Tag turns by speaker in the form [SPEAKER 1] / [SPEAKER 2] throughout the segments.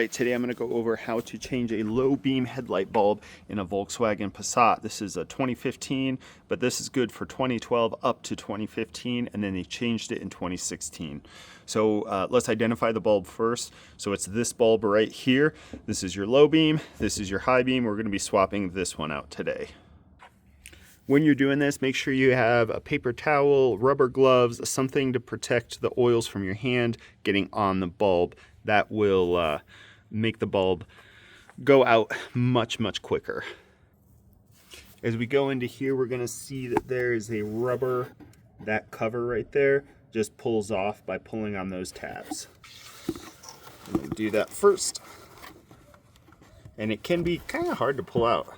[SPEAKER 1] Alright, today I'm going to go over how to change a low beam headlight bulb in a Volkswagen Passat. This is a 2015, but this is good for 2012 up to 2015, and then they changed it in 2016. So let's identify the bulb first. So it's this bulb right here. This is your low beam, this is your high beam. We're going to be swapping this one out today. When you're doing this, make sure you have a paper towel, rubber gloves, something to protect the oils from your hand getting on the bulb. That will make the bulb go out much quicker. As we go into here, we're going to see that there is a rubber, that cover right there just pulls off by pulling on those tabs. I'm going to do that first. And it can be kind of hard to pull out.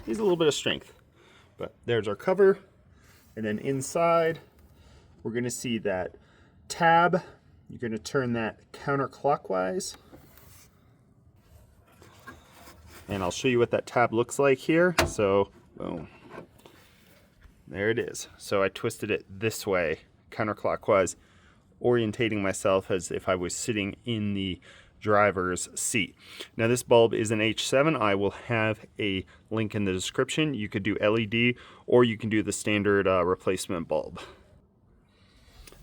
[SPEAKER 1] Needs a little bit of strength. But there's our cover, and then inside we're going to see that tab. You're going to turn that counterclockwise, and I'll show you what that tab looks like here. So boom, there it is. So I twisted it this way, counterclockwise, orientating myself as if I was sitting in the driver's seat. Now this bulb is an H7. I will have a link in the description. You could do LED or you can do the standard replacement bulb.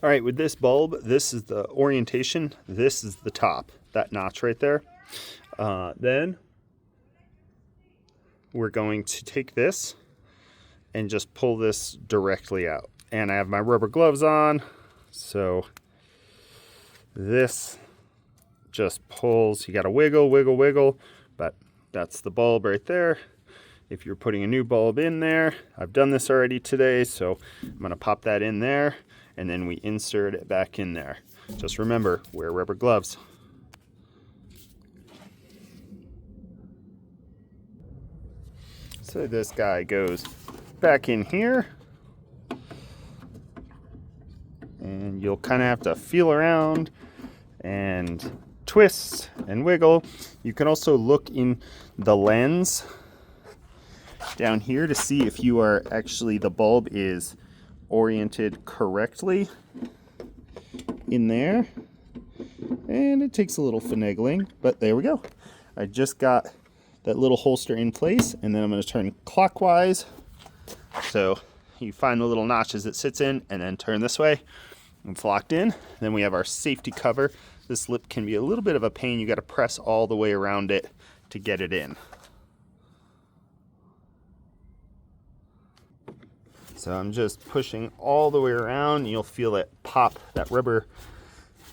[SPEAKER 1] All right, with this bulb, this is the orientation. This is the top, that notch right there. Then we're going to take this and just pull this directly out. And I have my rubber gloves on, so this just pulls. You got to wiggle, but that's the bulb right there. If you're putting a new bulb in there, I've done this already today, so I'm going to pop that in there, and then we insert it back in there. Just remember, wear rubber gloves. So this guy goes back in here, and you'll kind of have to feel around and twist and wiggle. You can also look in the lens down here to see if you are actually, the bulb is oriented correctly in there. And it takes a little finagling, but there we go. I just got that little holster in place, and then I'm going to turn clockwise. So you find the little notches it sits in, and then turn this way. It's locked in. Then we have our safety cover. This lip can be a little bit of a pain. You got to press all the way around it to get it in. So I'm just pushing all the way around. You'll feel it pop, that rubber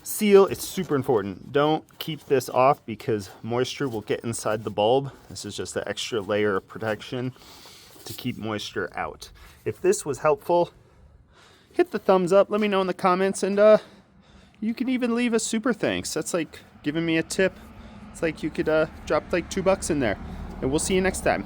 [SPEAKER 1] seal. It's super important. Don't keep this off because moisture will get inside the bulb. This is just an extra layer of protection to keep moisture out. If this was helpful, hit the thumbs up. Let me know in the comments, and you can even leave a super thanks. That's like giving me a tip. It's like you could drop like $2 in there. And we'll see you next time.